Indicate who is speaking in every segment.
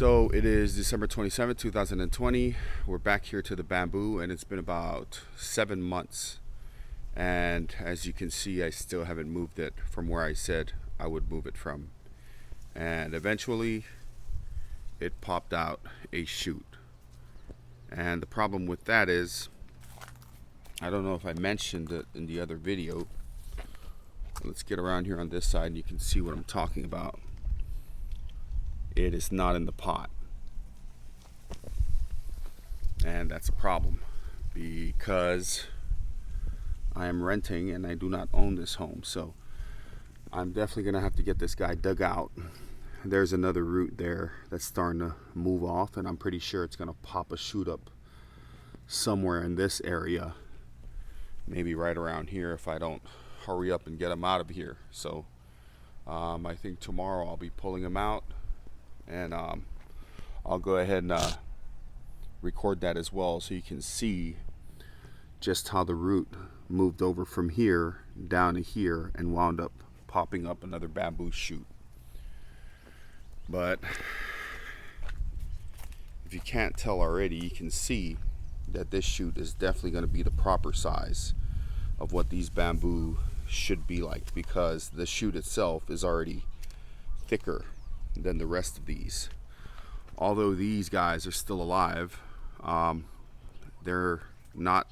Speaker 1: So it is December 27th, 2020. We're back here to the bamboo, and it's been about 7 months. And as you can see, I still haven't moved it from where I said I would move it from. And eventually, it popped out a shoot. And the problem with that is, I don't know if I mentioned it in the other video. Let's get around here on this side and you can see what I'm talking about. It is not in the pot. And that's a problem because I am renting and I do not own this home. So I'm definitely going to have to get this guy dug out. There's another root there that's starting to move off, and I'm pretty sure it's going to pop a shoot up somewhere in this area. Maybe right around here if I don't hurry up and get him out of here. So I think tomorrow I'll be pulling him out, and I'll go ahead and record that as well so you can see just how the root moved over from here down to here and wound up popping up another bamboo shoot. But if you can't tell already, you can see that this shoot is definitely going to be the proper size of what these bamboo should be like, because the shoot itself is already thicker than the rest of these. Although these guys are still alive, they're not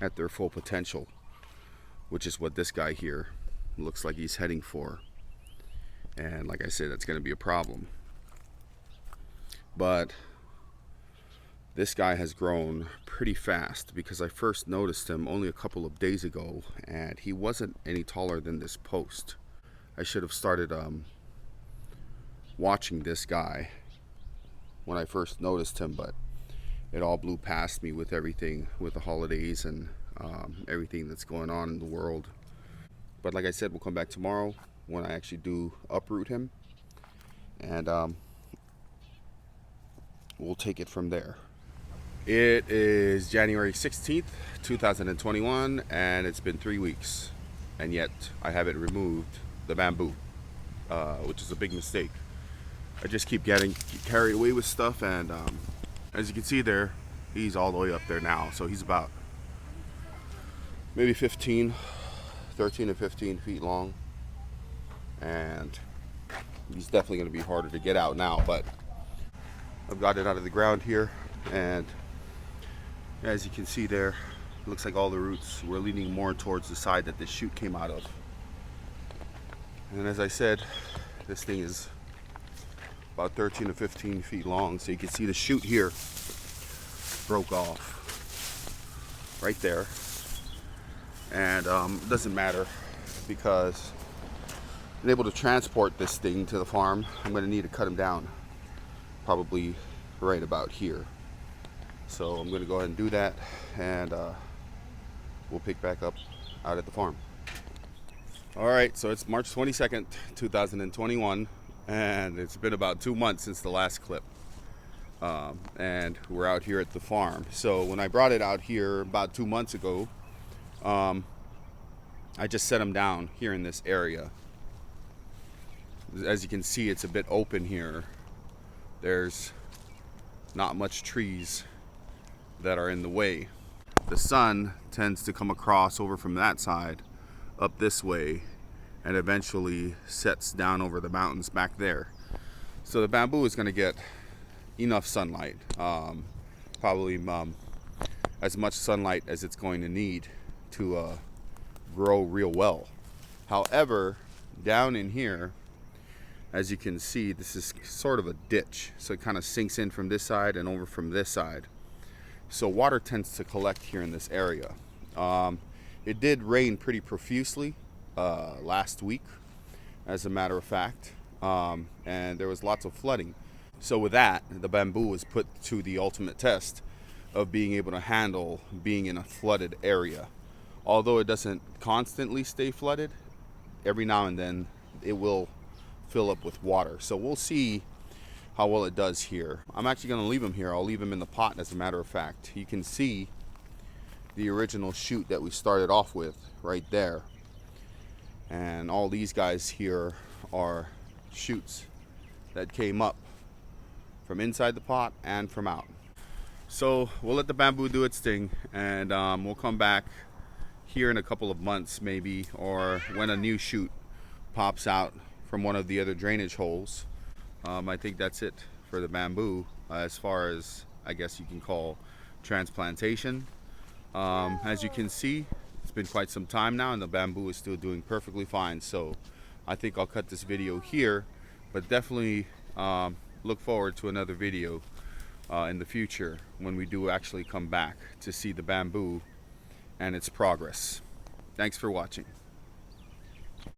Speaker 1: at their full potential, which is what this guy here looks like he's heading for. And like I said, that's going to be a problem. But this guy has grown pretty fast, because I first noticed him only a couple of days ago and he wasn't any taller than this post. I should have started watching this guy when I first noticed him, but it all blew past me with everything, with the holidays and everything that's going on in the world. But like I said, we'll come back tomorrow when I actually do uproot him, and we'll take it from there. It is January 16th, 2021, and it's been 3 weeks, and yet I haven't removed the bamboo, which is a big mistake. I just keep getting carried away with stuff, and as you can see there, he's all the way up there now. So he's about maybe 13 to 15 feet long, and he's definitely going to be harder to get out now, but I've got it out of the ground here, and as you can see there, it looks like all the roots were leaning more towards the side that this shoot came out of. And as I said, this thing is about 13 to 15 feet long, so you can see the shoot here broke off right there. And it doesn't matter, because I'm able to transport this thing to the farm. I'm going to need to cut him down probably right about here. So I'm going to go ahead and do that, and we'll pick back up out at the farm. Alright, so it's March 22nd, 2021, and it's been about 2 months since the last clip. And we're out here at the farm. So when I brought it out here about 2 months ago, I just set him down here in this area. As you can see, it's a bit open here. There's not much trees that are in the way. The sun tends to come across over from that side up this way and eventually sets down over the mountains back there. So the bamboo is going to get enough sunlight, probably as much sunlight as it's going to need to grow real well. However, down in here, as you can see, this is sort of a ditch, so it kind of sinks in from this side and over from this side. So water tends to collect here in this area. It did rain pretty profusely last week, as a matter of fact, and there was lots of flooding. So with that, the bamboo was put to the ultimate test of being able to handle being in a flooded area. Although it doesn't constantly stay flooded, every now and then it will fill up with water. So we'll see how well it does here. I'm actually going to leave him here. I'll leave him in the pot, as a matter of fact. You can see the original shoot that we started off with right there. And all these guys here are shoots that came up from inside the pot and from out. So we'll let the bamboo do its thing, and we'll come back here in a couple of months maybe, or when a new shoot pops out from one of the other drainage holes. I think that's it for the bamboo, as far as I guess you can call transplantation. As you can see, it's been quite some time now and the bamboo is still doing perfectly fine. So I think I'll cut this video here, but definitely look forward to another video in the future when we do actually come back to see the bamboo and its progress. Thanks for watching.